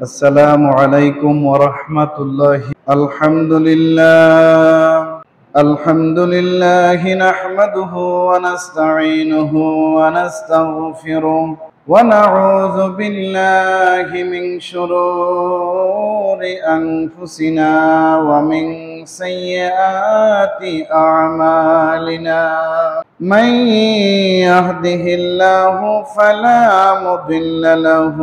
السلام عليكم ورحمة الله. الحمد لله نحمده ونستعينه ونستغفره ونعوذ بالله من شرور أنفسنا ومن سيئات أعمالنا. من يهده الله فلا مضل له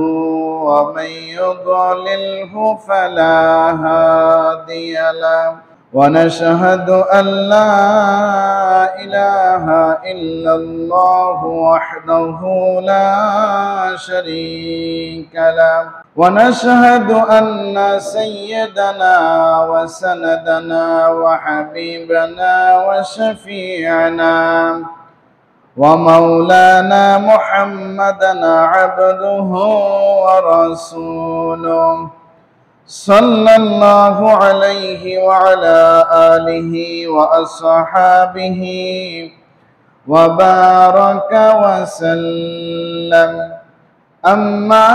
ومن يضلله فلا هادي له. ونشهد أن لا إله إلا الله وحده لا شريك له. ونشهد أن سيدنا وسندنا وحبيبنا وشفيعنا ومولانا محمدا عبده ورسوله صلى الله عليه وعلى آله وأصحابه وبارك وسلم. أما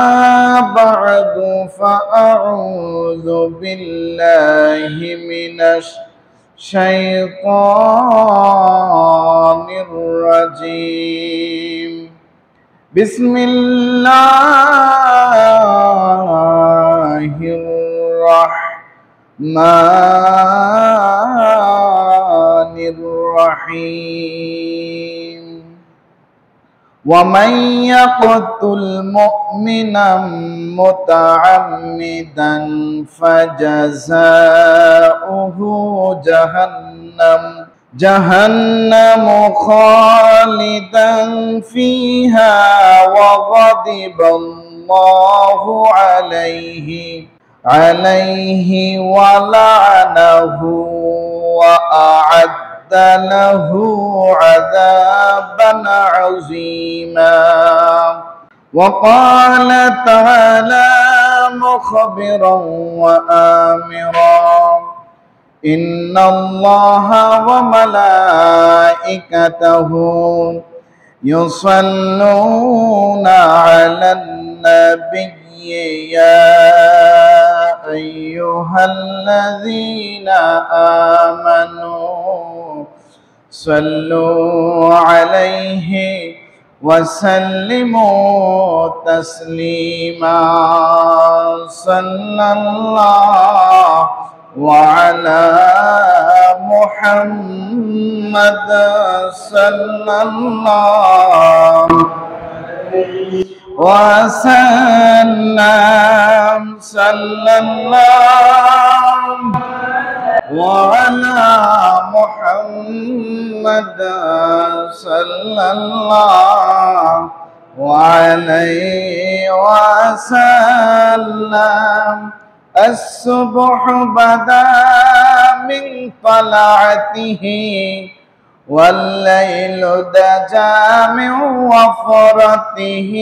بعد فأعوذ بالله من الشيطان الرجيم. بسم الله الرحمن الرحيم. ومن يقتل مؤمنا متعمدا فجزاؤه جهنم خالدا فيها وغضب الله عليه ولعنه وأعد له عذابا عظيما. وقال تعالى مخبرا وآمرا: إن الله وملائكته يصلون على النبي يا أيها الذين آمنوا صلوا عليه وسلموا تسليما. صلى الله وعلى محمد صلى الله وسلم. صلى الله وعلى محمد صلى الله عليه وسلم. الصبح بدا من طلعته والليل دجى من وفرته.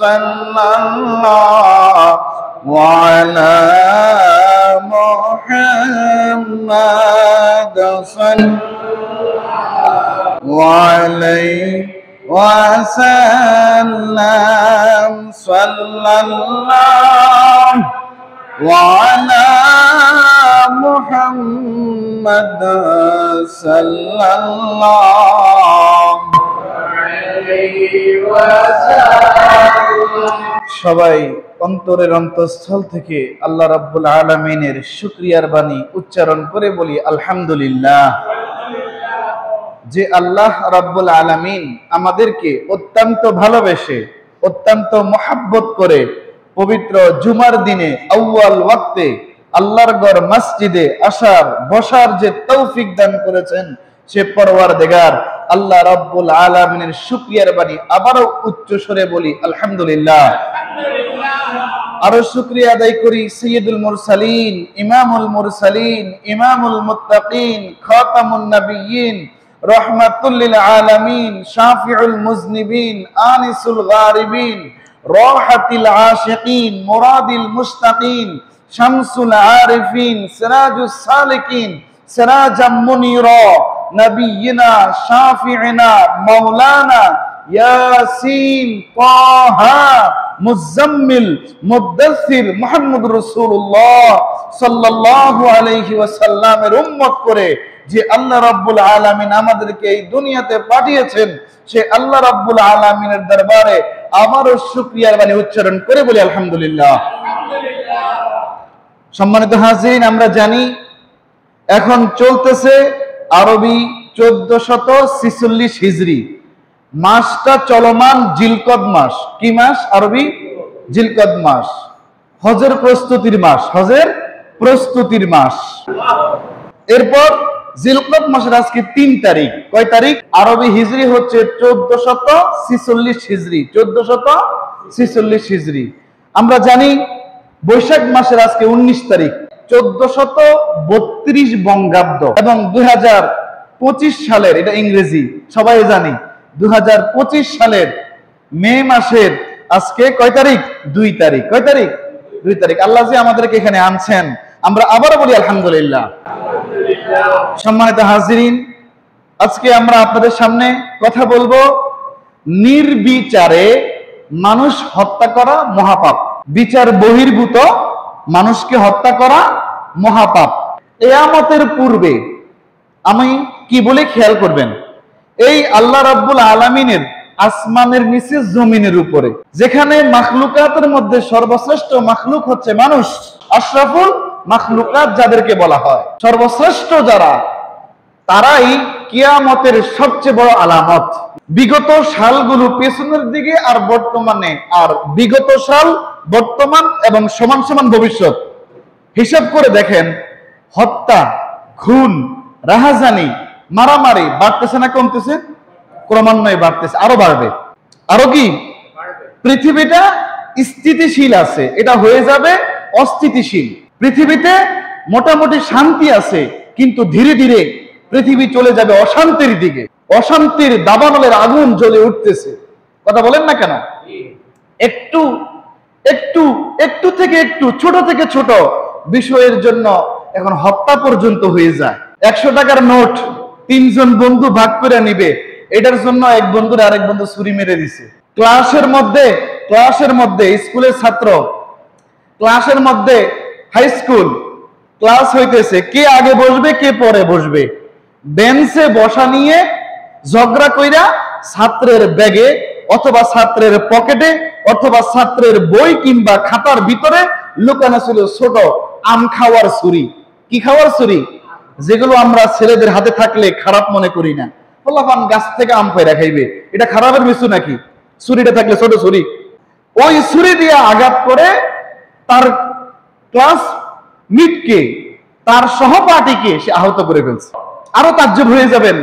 صلى الله وعلى محمد صلى الله عليه وسلم. صلى الله وعلى محمد صلى الله عليه وسلم. সবাই অন্তরের অন্তঃস্থল থেকে আল্লাহ রাব্বুল আলামিনের শুকরিয়ার বাণী উচ্চারণ করে বলি আলহামদুলিল্লাহ। যে আল্লাহ রাব্বুল আলামিন আমাদেরকে অত্যন্ত ভালোবেসে অত্যন্ত মহব্বত করে পবিত্র জুমার দিনে আউয়াল ওয়াক্তে আল্লাহর ঘর মসজিদে আসার বসার যে তৌফিক দান করেছেন, সে পরওয়ারদিগার আল্লাহ রাব্বুল আলামিনের শুকরিয়ার বাণী আবারও উচ্চ স্বরে বলি আলহামদুলিল্লাহ। আরো শুকরিয়া আদায় করি সাইয়্যিদুল মুরসালিন, ইমামুল মুরসালিন, ইমামুল মুত্তাকিন, খাতামুন নবিয়্যিন, রাহমাতুল লিল আলামিন, শাফিউল মুজনিবিন, আনিসুল গারিবিন, রাহাতিল আশিকিন, মুরাদিল মুশতাকিন, শামসুল আরিফিন, সিরাজুস সালিকিন, সিরাজাম মুনিরা, নবিয়্যিনা শাফিঈনা মাওলানা ইয়াসিন তাহা মুজাম্মিল মুদ্দাসসির মুহাম্মদুর রাসূলুল্লাহ সাল্লাল্লাহু আলাইহি ওয়াসাল্লামের উম্মত করে যে আল্লাহ রাব্বুল আলামিন আমাদেরকে এই দুনিয়াতে পাঠিয়েছেন, সে আল্লাহ রাব্বুল আলামিনের দরবারে আবারও শুকরিয়ার বাণী উচ্চারণ করে বলি আলহামদুলিল্লাহ। সম্মানিত হাজিরিন, আমরা জানি এখন চলতেছে আরবি 1446 হিজরি, মাসটা চলমান জিলকদ মাস। কি মাস? আরবি জিলকদ মাস, হজের প্রস্তুতির মাস, হজের প্রস্তুতির মাস। এরপর জিলকদ মাসের আজকে 3 তারিখ। কয় তারিখ? আরবি হিজরি হচ্ছে 1446 হিজরি, 1446 হিজরি। আমরা জানি বৈশাখ মাসের আজকে 19 তারিখ, 1432 বঙ্গাব্দ এবং 2025 সালের, এটা ইংরেজি সবাই জানি, 2025 সালের মে মাসের আজকে কয় তারিখ? 2 তারিখ। কয় তারিখ? 2 তারিখ। আল্লাহ যে আমাদেরকে এখানে আনছেন, আমরা আবারও বলি আলহামদুলিল্লাহ। সম্মানিত হাজিরিন, আজকে আমরা আপনাদের সামনে কথা বলবো নির্বিচারে মানুষ হত্যা করা মহাপাপ। বিচার বহির্ভূত মানুষকে হত্যা করা মহাপাপ। কিয়ামতের পূর্বে আমি কি বলে খেয়াল করবেন, এই আল্লাহ রাব্বুল আলামিনের আসমানের নিচে জমিনের উপরে, যেখানে মাখলুকাতের মধ্যে সর্বশ্রেষ্ঠ মাখলুক হচ্ছে মানুষ, আশরাফুল মাখলুকাত যাদেরকে বলা হয়, সর্বশ্রেষ্ঠ যারা, তারাই কিয়ামতের সবচেয়ে বড় আলামত। বিগত সালগুলো পেছনের দিকে আর বর্তমানে, আর বিগত সাল, বর্তমান এবং সমান সমান ভবিষ্যৎ হিসাব করে দেখেন, হত্যা, খুন, রাহাজানি, মারামারি বাড়তেছে না কমতেছে? ক্রমান্বয়ে বাড়তেছে, আরো বাড়বে। আরো কি? পৃথিবীটা স্থিতিশীল আছে, এটা হয়ে যাবে অস্থিতিশীল। পৃথিবীতে মোটামুটি শান্তি আছে, কিন্তু ধীরে ধীরে পৃথিবী চলে যাবে অশান্তির দিকে। অশান্তির দাবানলের আগুন জ্বলে উঠতেছে। কথা বলেন না কেন? একটু একটু একটু থেকে একটু, ছোট থেকে ছোট বিষয়ের জন্য এখন হত্যা পর্যন্ত হয়ে যায়। 100 টাকার নোট 3 জন বন্ধু ভাগ করে নিবে, এটার জন্য এক বন্ধুর আরেক বন্ধু ছুরি মেরে দিছে। ক্লাসের মধ্যে স্কুলের ছাত্র, ক্লাসের মধ্যে হাই স্কুল ক্লাস হইতেছে, কে আগে বসবে কে পরে বসবে, বেঞ্চে বসা নিয়ে ঝগড়া কইরা ছাত্রের ব্যাগে অথবা ছাত্রের পকেটে অথবা ছাত্রের বই কিংবা খাতার ভিতরে লুকানো ছিল ছোট আম খাওয়ার ছুরি। কি খাওয়ার ছুরি? যেগুলো আমরা ছেলেদের হাতে থাকলে খারাপ মনে করি না। পোলাপান গাছ থেকে আম পাইরা খাইবে, এটা খারাপের কিছু নাকি? ছুরিটা থাকলে ছোট ছুরি, ওই ছুরি দিয়ে আঘাত করে তার ক্লাস মিটকে, তার সহপাঠীকে সে আহত করে ফেলছে। আরো তাজ্জব হয়ে যাবেন,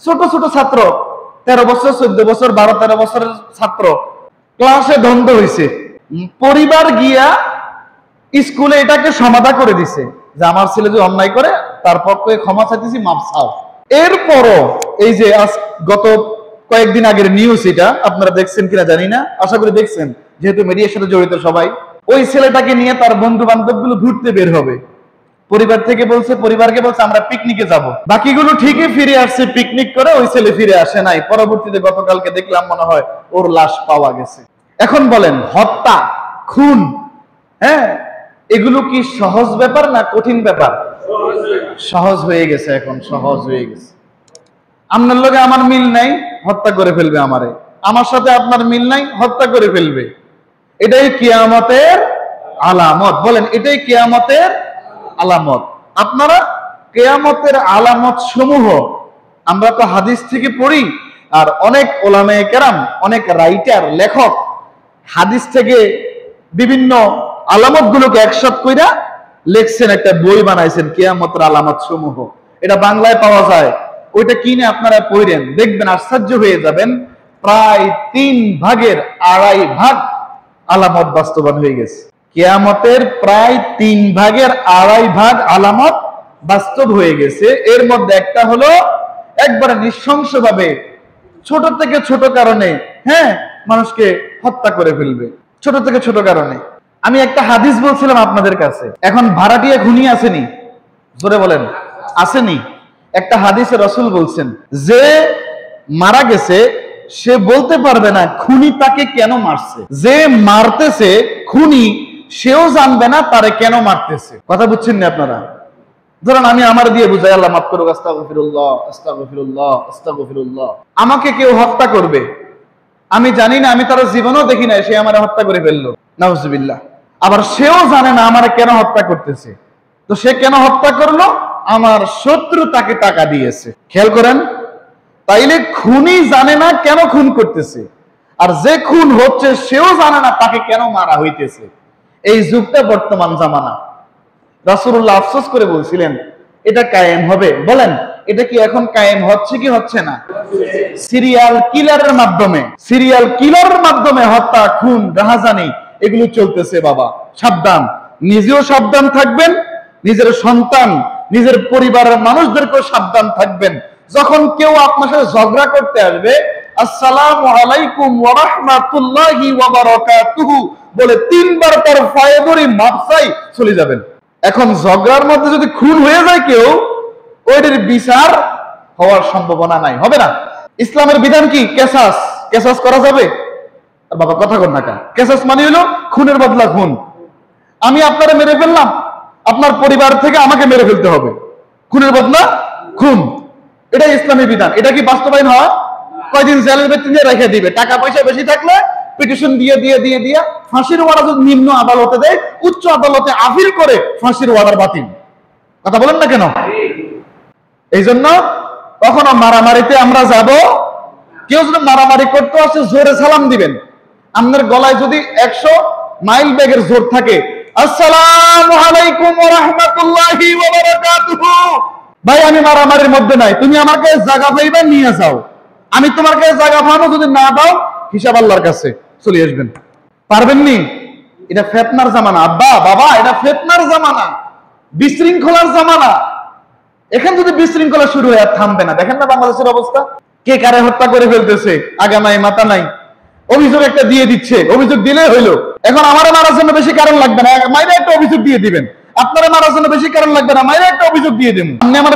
ছোট ছোট ছাত্র, 13 বছর 14 বছর 12-13 বছরের ছাত্র, ক্লাসে দ্বন্দ্ব হয়েছে, পরিবার গিয়া স্কুলে এটাকে সমাধা করে দিছে যে আমার ছেলে যে অন্যায় করে তার পক্ষে ক্ষমা চাইতেছি, মাপ চাও। এরপরও এই যে গত কয়েকদিন আগের নিউজ, এটা আপনারা দেখছেন কিনা জানি না, আশা করি দেখছেন, যেহেতু মিডিয়ার সাথে জড়িত সবাই। ওই ছেলেটাকে নিয়ে তার বন্ধু বান্ধব গুলো ঘুরতে বের হবে, পরিবার থেকে বলছে, পরিবারকে বলছে আমরা পিকনিকে যাব। বাকিগুলো ঠিকই ফিরে আসছে পিকনিক করে, ওই ছেলে ফিরে আসে নাই। পরবর্তীতে গতকালকে দেখলাম মনে হয় ওর লাশ পাওয়া গেছে। এখন বলেন, হত্যা, খুন, হ্যাঁ, এগুলো কি সহজ ব্যাপার না কঠিন ব্যাপার? সহজ হয়ে গেছে, এখন সহজ হয়ে গেছে। আপনার লগে আমার মিল নাই, হত্যা করে ফেলবে আমারে, আমার সাথে আপনার মিল নাই, হত্যা করে ফেলবে। এটাই কিয়ামতের আলামত। বলেন, এটাই কিয়ামতের আলামত। আপনারা কিয়ামতের আলামত সমূহ আমরা তো হাদিস থেকে পড়ি, আর অনেক ওলামায়ে কেরাম, অনেক রাইটার, লেখক হাদিস থেকে বিভিন্ন আলামত গুলোকে একসাথ কইরা লেখছেন, একটা বই বানাইছেন কিয়ামতের আলামত সমূহ। এটা বাংলায় পাওয়া যায়, ওইটা কিনে আপনারা পড়েন, দেখবেন আশ্চর্য হয়ে যাবেন। প্রায় 3 ভাগের 2.5 ভাগ আলামত বাস্তবায়ন হয়ে গেছে। কিয়ামতের প্রায় 3 ভাগের 2.5 ভাগ আলামত বাস্তব হয়ে গেছে। এর মধ্যে একটা হলো একবারে নৃশংসভাবে ছোট থেকে ছোট কারণে, হ্যাঁ, মানুষকে হত্যা করে ফেলবে, ছোট থেকে ছোট কারণে। আমি একটা হাদিস বলছিলাম আপনাদের কাছে, এখন ভাড়াটিয়া খুনি আসেনি? জোরে বলেন, আসেনি? একটা হাদিসে রাসূল বলছেন, যে মারা গেছে সে বলতে পারবে না খুনি তাকে কেন মারছে। যে মারতেছে খুনি সেও জানবে না তারে কেন মারতেছে। কথা বুঝছেন না আপনারা? ধরেন আমি আমার দিয়ে বুঝাই, আল্লাহ মাফ করুক, আস্তাগফিরুল্লাহ আস্তাগফিরুল্লাহ আস্তাগফিরুল্লাহ। আমাকে কেউ হত্যা করবে, আমি জানি না, আমি তার জীবনও দেখি না, সে আমারে হত্যা করে ফেললো, নাউজুবিল্লাহ। আবার সেও জানে না আমারে কেন হত্যা করতেছে। তো সে কেন হত্যা করলো? আমার শত্রু তাকে টাকা দিয়েছে। খেয়াল করেন, তাইলে খুনি জানে না কেন খুন করতেছে, আর যে খুন হচ্ছে সেও জানে না তাকে কেন মারা হইতেছে। এই যুগটা বর্তমান জামানা। রাসূলুল্লাহ আফসোস করে বলছিলেন এটা কায়েম হবে। বলেন এটা কি এখন কায়েম হচ্ছে কি হচ্ছে না? সিরিয়াল কিলারের মাধ্যমে হত্যা, খুন, রাহাজানি এগুলো চলতেছে। বাবা সাবধান, নিজেও সাবধান থাকবেন, নিজের সন্তান, নিজের পরিবারের মানুষদেরকেও সাবধান থাকবেন। যখন কেউ আপনার সাথে ঝগড়া করতে আসবে, আসসালামু আলাইকুম ওয়া রাহমাতুল্লাহি ওয়া বারাকাতুহু বলে 3 বার তার পায়ে ধরে মাপ চাই চলে যাবেন। এখন ঝগড়ার মধ্যে যদি খুন হয়ে যায় কেউ, ওইটার বিচার হওয়ার সম্ভাবনা নাই, হবে না। ইসলামের বিধান কি? কেসাস করা যাবে? আর বাবা কথা কর না, কেসাস মানে হলো খুনের বদলা খুন। আমি আপনারা মেরে ফেললাম, আপনার পরিবার থেকে আমাকে মেরে ফেলতে হবে, খুনের বদলা খুন। এটাই ইসলামী বিধান। এটা কি বাস্তবায়ন হয়? কয়দিন জেলের ভেতরে রেখে দিবে। টাকা পয়সা বেশি থাকলে পিটিশন দিয়ে ফাঁসির ওয়ার্ডার যদি নিম্ন আদালতে দেয়, উচ্চ আদালতে আপিল করে ফাঁসির ওয়ার্ডার বাতিল। কথা বলেন না কেন? এই জন্য কখনো মারামারিতে আমরা যাব, কেউ যদি মারামারি করতে আসে জোরে সালাম দিবেন। আপনার গলায় যদি 100 মাইল বেগের জোর থাকে, আসসালামু আলাইকুম ওয়া রাহমাতুল্লাহি ওয়া বারাকাতুহু, ভাই আমি মারামারির মধ্যে নাই, তুমি আমাকে জায়গা পাইবা নিয়ে যাও, আমি তোমাকে জায়গা পাবো, যদি না দাও হিসাব আল্লাহর কাছে চলে আসবেন। পারবেন নি? এটা ফিতনার জামানা আব্বা, বাবা, এটা ফিতনার জামানা, বিশৃঙ্খলার জামানা। এখন যদি বিশৃঙ্খলা শুরু হয় আর থামবে না। দেখেন না বাংলাদেশের অবস্থা, কে কারে হত্যা করে ফেলতেছে, আগা নাই মাথা নাই। অভিযোগ একটা দিয়ে দিচ্ছে, অভিযোগ দিলে হইলো। এখন আমারে মারার জন্য বেশি কারণ লাগবে না, মাইরে একটা অভিযোগ দিয়ে দিবেন। আপনারা মারার জন্য বেশি কারণ লাগবে না, মাইরে একটা অভিযোগ দিয়ে দেবো। আপনি আমার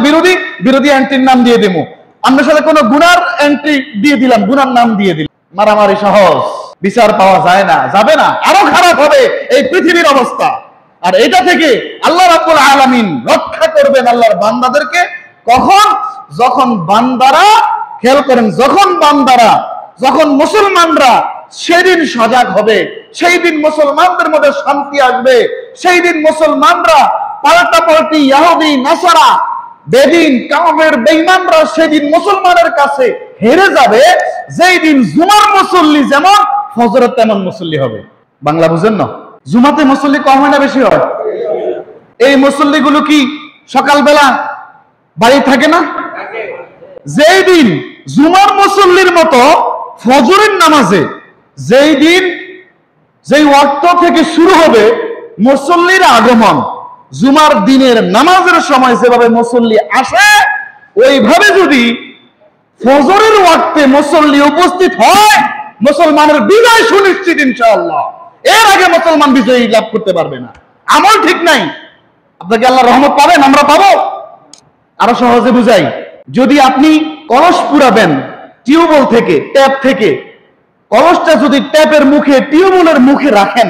বিরোধী এন্ট্রির নাম দিয়ে দেবো। আপনার সাথে কোনো গুনার এন্ট্রি দিয়ে দিলাম, গুনার নাম দিয়ে দিলাম। মারামারি সহজ, বিচার পাওয়া যায় না, যাবে না, আরো খারাপ হবে এই পৃথিবীর অবস্থা। আর এটা থেকে আল্লাহ রাব্বুল আলামিন রক্ষা করবেন আল্লাহর বান্দাদেরকে। কখন? যখন বান্দারা, খেয়াল করেন, যখন মুসলমানরা সেদিন সজাগ হবে, সেই দিন মুসলমানদের মধ্যে শান্তি আসবে, সেই দিন মুসলমানরা পাল্টাপাল্টি ইহুদি নাসারা বেদিন কাফের বেঈমানরা সেদিন মুসলমানের কাছে হেরে যাবে। যেই দিন জুমার মুসল্লি যেমন ফজরের তেমন মুসল্লি হবে। বাংলা বুঝেন না? জুমাতে মুসল্লি কম হয় না বেশি হয়? এই মুসল্লিগুলো কি সকালবেলা বাড়ি থাকে না? যেই দিন জুমার মুসল্লির মতো ফজরের নামাজে যেই ওয়াক্ত থেকে শুরু হবে মুসল্লির আগমন, জুমার দিনের নামাজের সময় যেভাবে মুসল্লি আসে, ওইভাবে যদি ফজরের ওয়াক্তে মুসল্লি উপস্থিত হয়, মুসলমানের বিজয় সুনিশ্চিত ইনশাআল্লাহ। এর আগে মুসলমান বিজয়ী লাভ করতে পারবে না। আমল ঠিক নাই, আপনাকে আল্লাহ রহমত পাবেন, আমরা পাবো। আরো সহজে বুঝাই, যদি আপনি কলস পুরাবেন টিউবওয়েল থেকে, ট্যাপ থেকে, কলসটা যদি ট্যাপের মুখে, টিউবওয়েলের মুখে রাখেন,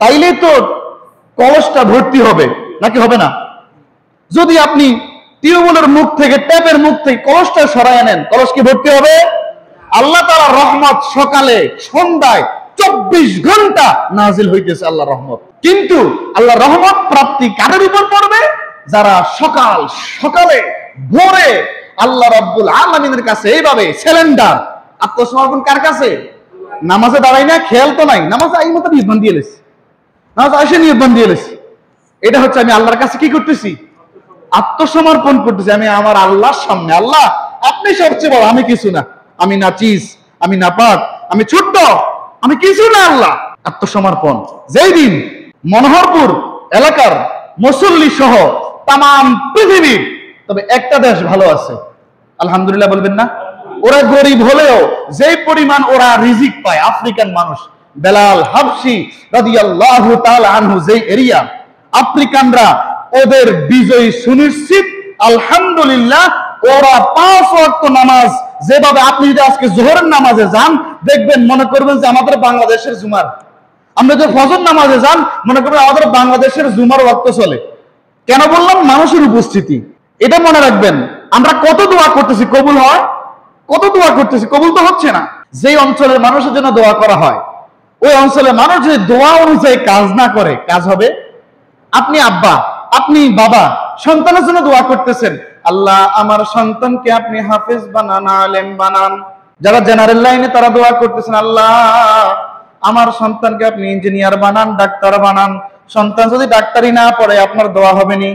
তাইলে তো কলসটা ভর্তি হবে, নাকি হবে না? যদি আপনি টিউবওয়েলের মুখ থেকে, ট্যাপের মুখ থেকে কলসটা সরায় নেন, কলস কি ভর্তি হবে? আল্লাহ তাআলার রহমত সকালে সন্ধ্যায় 24 ঘন্টা নাজিল হইতেছে আল্লাহর রহমত। কিন্তু আল্লাহর রহমত প্রাপ্তি কাদের উপর পড়বে? যারা সকালে ভোরে আল্লাহ রাব্বুল আলামিনের কাছে এইভাবে সিলিন্ডার আত্মসমর্পণ। কার কাছে? নামাজে দাঁড়াই না, খেয়াল তো নাই, নামাজে আই মতো নির্বাণ দিয়ে এলেছি, নামাজ আসে নির্বাণ দিয়ে এলেছি। এটা হচ্ছে আমি আল্লাহর কাছে কি করতেছি? আত্মসমর্পণ করতেছি। আমি আমার আল্লাহর সামনে, আল্লাহ আপনি সবচেয়ে বড়, আমি কিছু না, আমি নাচিস, আমি নাপাক, আমি ছোট্ট, আমি কিছু না, আল্লাহ। আত্মসমর্পণ। যেই দিন মনোহরপুর এলাকার মুসল্লি সহ তাম পৃথিবীর, তবে একটা দেশ ভালো আছে, আলহামদুলিল্লাহ বলবেন না? ওরা গরিব হলেও যেই পরিমাণ ওরা রিজিক পায়, আফ্রিকান মানুষ, বেলাল হাবশি রাদিয়াল্লাহু তাআলা আনহু, যেই এরিয়া, আফ্রিকানরা ওদের বিজয় সুনিশ্চিত। আলহামদুলিল্লাহ, ওরা 5 ওয়াক্ত নামাজ যেভাবে আপনি যদি আজকে জোহরের নামাজে যান, দেখবেন মনে করবেন যে আমাদের বাংলাদেশের জুমার। আমরা যদি ফজর নামাজে যান, মনে করবেন আমাদের বাংলাদেশের জুমার ওয়াক্ত চলে। কেন বললাম? মানুষের উপস্থিতি। এটা মনে রাখবেন। আমরা কত দোয়া করতেছি, কবুল হয়? কত দোয়া করতেছি, কবুল তো হচ্ছে না। যেই অঞ্চলের মানুষের জন্য দোয়া করা হয়, ওই অঞ্চলের মানুষ যদি দোয়া অনুযায়ী কাজ না করে, কাজ হবে? আপনি আব্বা, আপনি বাবা, সন্তানের জন্য দোয়া করতেছেন, আল্লাহ আমার সন্তানকে আপনি হাফেজ বানান, আলেম বানান। যারা জেনারেল লাইনে তারা দোয়া করতেছেন, আল্লাহ আমার সন্তানকে আপনি ইঞ্জিনিয়ার বানান, ডাক্তার বানান। সন্তান যদি ডাক্তারি না পড়ে, আপনার দোয়া হবে নি।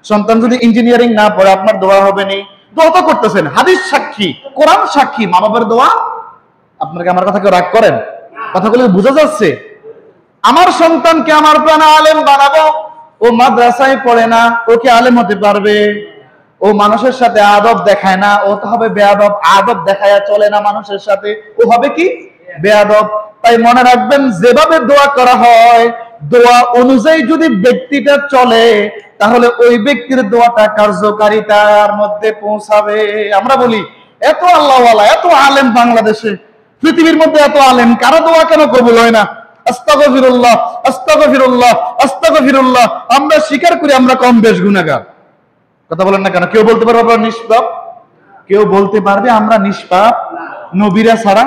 সন্তান যদি ইঞ্জিনিয়ারিং না পড়ে, আপনার দোয়া হবে নি। দোয়া তো করতেছেন, হাদিস সাক্ষী, কোরআন সাক্ষী, মা বাবার দোয়া। আপনাকে আমার কথা কেউ রাগ করেন? কথাগুলো বোঝা যাচ্ছে? আমার সন্তানকে আমার প্রাণ আলেম বানাবো, ও মাদ্রাসায় পড়ে না, ও কি আলেম হতে পারবে? ও মানুষের সাথে আদব দেখায় না, ও তো হবে বেয়াদব। আদব দেখায় চলে না মানুষের সাথে, ও হবে কি? বেয়াদব। তাই মনে রাখবেন, যেভাবে দোয়া করা হয়, দোয়া অনুযায়ী যদি ব্যক্তিটা চলে, তাহলে ওই ব্যক্তির দোয়াটা কার্যকারিতার মধ্যে পৌঁছাবে। আমরা বলি এত আল্লাহওয়ালা, এত আলেম বাংলাদেশে, পৃথিবীর মধ্যে এত আলেম, কারো দোয়া কেন কবুল হয় না? আস্তাগফিরুল্লাহ, আস্তাগফিরুল্লাহ, আস্তাগফিরুল্লাহ। আমরা স্বীকার করি আমরা কম বেশ গুনাহগার। কথা বলেন না কেন? কেউ বলতে পারবে আমরা নিষ্পাপ? কেউ বলতে পারবে আমরা নিষ্পাপ? নবীরা ছাড়া।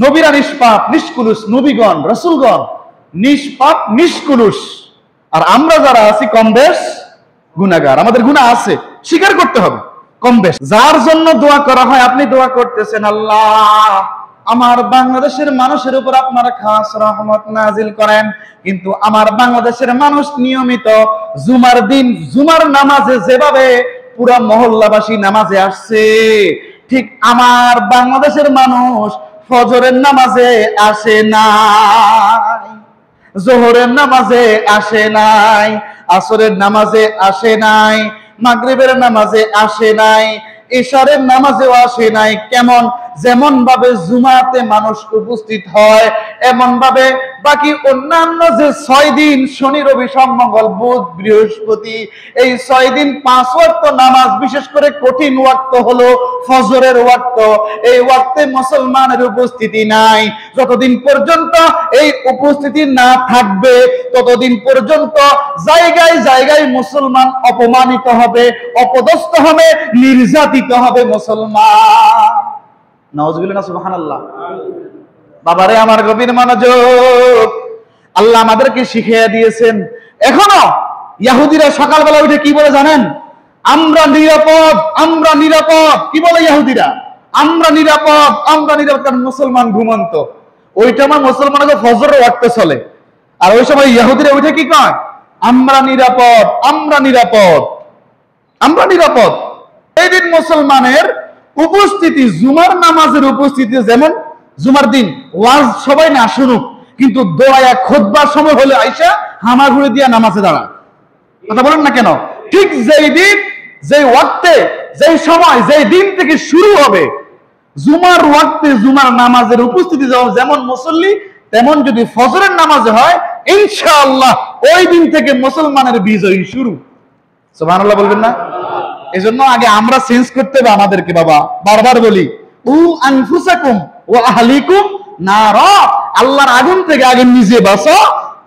নবীরা নিষ্পাপ, নিষ্কুলুস, নবীগণ, রাসূলগণ নিষ্পাপ, নিষ্কুলুস। আর আমরা যারা আছি কম বেশ গুনাহগার। আমাদের গুনাহ আছে, স্বীকার করতে হবে, কম বেশ। যার জন্য দোয়া করা হয়, আপনি দোয়া করতেছেন, আল্লাহ আমার বাংলাদেশের মানুষের উপর আপনারা খাস রহমত নাজিল করেন। কিন্তু আমার বাংলাদেশের মানুষ নিয়মিত জুমার দিন জুমার নামাজে যেভাবে পুরা মহল্লাবাসী নামাজে আসছে, ঠিক আমার বাংলাদেশের মানুষ ফজরের নামাজে আসে নাই, জোহরের নামাজে আসে নাই, আসরের নামাজে আসে নাই, মাগরিবের নামাজে আসে নাই, ইশারের নামাজেও আসে নাই। কেমন? যেমন ভাবে জুমাতে মানুষ উপস্থিত হয়, এমন ভাবে বাকি অন্যান্য যে 6 দিন, শনি রবি সোম মঙ্গল বুধ বৃহস্পতি, এই 6 দিন 5 ওয়াক্ত নামাজ, বিশেষ করে কঠিন ওয়াক্ত হলো ফজরের ওয়াক্ত, এই ওয়াক্তে মুসলমানের উপস্থিতি নাই। যতদিন পর্যন্ত এই উপস্থিতি না থাকবে, ততদিন পর্যন্ত জায়গায় জায়গায় মুসলমান অপমানিত হবে, অপদস্থ হবে, নির্যাতিত হবে মুসলমান। নাউজুবিল্লাহ না সুবহানাল্লাহ। বাবারে আমার গভীর মনোযোগ, আল্লাহ আমাদেরকে শিখিয়ে দিয়েছেন। এখনো ইহুদিরা সকালবেলা উঠে কি বলে জানেন? আমরা নিরাপদ, আমরা নিরাপদ। কি বলে ইহুদিরা? আমরা নিরাপদ, আমরা নিরাপদ। কারণ মুসলমান ঘুমন্ত। ওইটা আমার মুসলমানদের ফজরের ওয়াক্তে চলে। আর ওই সময় ইহুদিরা উঠে কি কয়? আমরা নিরাপদ, আমরা নিরাপদ, আমরা নিরাপদ। এই দিন মুসলমানের উপস্থিতি, জুমার নামাজের উপস্থিতি, যেমন জুমার দিন ওয়াজ সবাই না শুনুক, কিন্তু দোয়া খুতবার সময় হলে আইসা হামাগুড়ি দিয়া নামাজে দাঁড়ায়। কথা বলেন না কেন? ঠিক যেই দিন, যেই ওয়াক্তে, যেই সময়, যেই দিন থেকে শুরু হবে জুমার ওয়াক্তে জুমার নামাজের উপস্থিতি যেমন মুসল্লি, তেমন যদি ফজরের নামাজে হয়, ইনশাআল্লাহ ওই দিন থেকে মুসলমানের বিজয় শুরু। সুবহানাল্লাহ বলবেন না? এজন্য আগে আমরা চেঞ্জ করতে হবে আমাদেরকে। বাবা বারবার বলি, উ আনফুসাকুম ওয়া আহলিকুম নারা, আল্লাহর আগুন থেকে আগে নিজে বাঁচাও,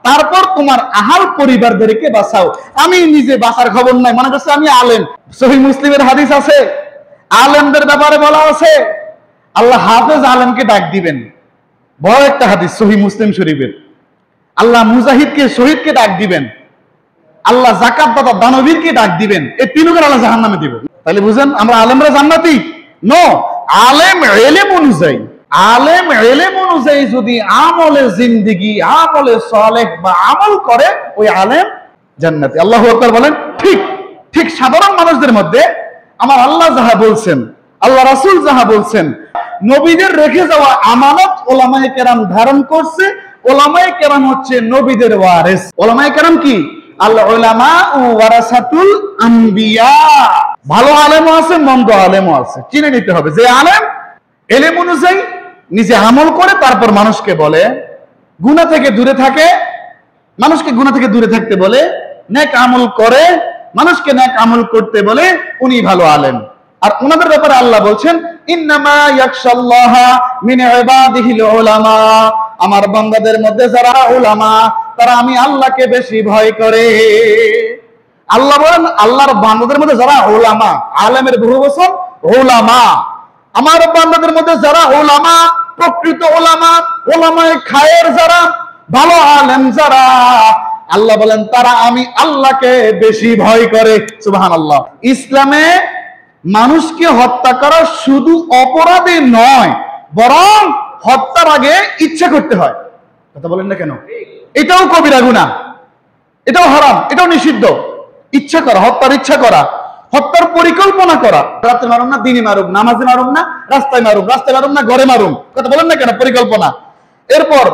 তারপর তোমার আহাল পরিবারদেরকে বাঁচাও। আমি নিজে বাঁচার খবর নাই, মনে করছে আমি আলেম। সহিহ মুসলিমের হাদিস আছে, আলেমদের ব্যাপারে বলা আছে আল্লাহ হাফেজ আলেমকে ডাক দিবেন। বড় একটা হাদিস সহিহ মুসলিম শরীফের। আল্লাহ মুজাহিদকে, শহীদকে ডাক দিবেন। আল্লাহ যাকাত দাতা দানবীরকে ডাক দিবেন। এই তিনজন আল্লাহ জাহান্নামে দিবেন। তাহলে বুঝেন আমরা আলেমরা জান্নাতি? নো, আলেম ইলম অনুযায়ী, আলেম ইলম অনুযায়ী যদি আমলে জিন্দেগি, আমলে সালেহ বা আমল করে, ওই আলেম জান্নাতি। আল্লাহু আকবার বলেন। ঠিক ঠিক সাধারণ মানুষদের মধ্যে আমার আল্লাহ যাহা বলছেন, আল্লাহ রাসূল যাহা বলছেন, নবীদের রেখে যাওয়া আমানত ওলামায়ে কেরাম ধারণ করছে। ওলামায়ে কেরাম হচ্ছে নবীদের ওয়ারিস। ওলামায়ে কেরাম কি? আল উলামা ওয়ারাসাতুল আম্বিয়া। ভালো আলেমও আছে, মন্দ আলেমও আছে, চিনে নিতে হবে। যে আলেম ইলম অনুযায়ী নিজে আমল করে, তারপর মানুষকে বলে, গুনাহ থেকে দূরে থাকে, মানুষকে গুনাহ থেকে দূরে থাকতে বলে, নেক আমল করে, মানুষকে নেক আমল করতে বলে, উনি ভালো আলেম। আর ওনাদের ব্যাপারে আল্লাহ বলছেন ইন্নামা ইয়াখশাল্লাহা মিন ইবাদিহিল উলামা, আমার বান্দাদের মধ্যে যারা উলামা তারা আমি আল্লাহকে বেশি ভয় করে। আল্লাহ বলেন আল্লাহর বান্দাদের মধ্যে যারা উলামা, আলেমের বহুবচন উলামা, আমার বান্দাদের মধ্যে যারা উলামা, প্রকৃত উলামা, উলামায়ে খায়ের যারা, ভালো আলেম যারা, আল্লাহ বলেন তারা আমি আল্লাহকে বেশি ভয় করে। সুবহানাল্লাহ। ইসলামে মানুষকে হত্যা করা শুধু অপরাধী নয়, বরং হত্যার আগে ইচ্ছা করতে হয়। কথা বলেন না কেন? এটাও কবিরা গুনাহ, এটাও হারাম, এটাও নিষিদ্ধ। ইচ্ছা করা, হত্যার ইচ্ছা করা, হত্যার পরিকল্পনা করা। রাতে মারুম না, দিনে মারুম, নামাজে মারুম না, রাস্তায় মারুম, রাস্তায় মারুম না, ঘরে মারুম। কথা বলেন না কেন? পরিকল্পনা। এরপর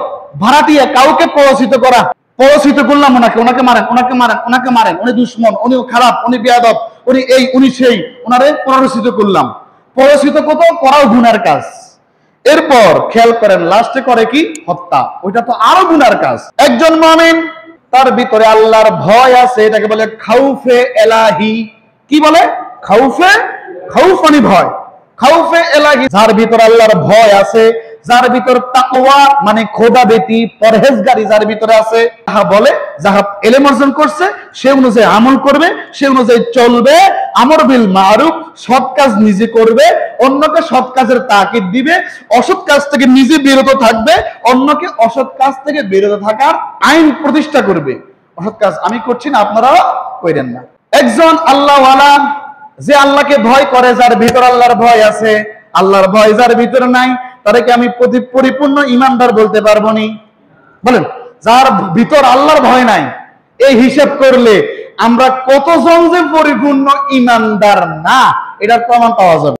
ভাড়াটিয়া কাউকে প্ররোচিত করা, প্ররোচিত করলাম ওনাকে, ওনাকে মারেন, ওনাকে মারেন, ওনাকে মারেন, উনি দুশ্মন, উনি খারাপ, উনি বেয়াদব, উনি এই, উনি সেই, ওনারে প্ররোচিত করলাম। প্ররোচিত করাও গুনার কাজ। এরপর খেয়াল করেন লাস্টে করে কি? হত্যা। ওইটা তো আরো গুনার কাজ। একজন মুমিন তার ভিতরে আল্লাহর ভয় আছে, এটাকে বলে খাউফে এলাহি। কি বলে? খাউফে, খাউফ মানে ভয়, খাউফে এলাহি। যার ভিতরে আল্লাহর ভয় আছে, যার ভিতর তাকওয়া মানে খোদাভীতি, পরহেজগারি যার ভিতরে আছে, যাহা বলে, যাহা ইলম অর্জন করছে সে অনুযায়ী আমল করবে, সে অনুযায়ী চলবে, আমর বিল মারুফ, সৎ কাজ নিজে করবে, অন্যকে সৎ কাজের তাকিদ দিবে, অসৎ কাজ থেকে নিজে বিরত থাকবে, অন্যকে অসৎ কাজ থেকে বিরত থাকার আইন প্রতিষ্ঠা করবে। অসৎ কাজ আমি করছি না, আপনারা করেন না। একজন আল্লাহওয়ালা যে আল্লাহকে ভয় করে, যার ভিতর আল্লাহর ভয় আছে, আল্লাহর ভয় যার ভিতরে নাই, তাদেরকে আমি পরিপূর্ণ ইমানদার বলতে পারবো নি? বলেন, যার ভিতর আল্লাহর ভয় নাই, এই হিসাব করলে আমরা কতজন যে পরিপূর্ণ ইমানদার না, এটার প্রমাণ পাওয়া যাবে।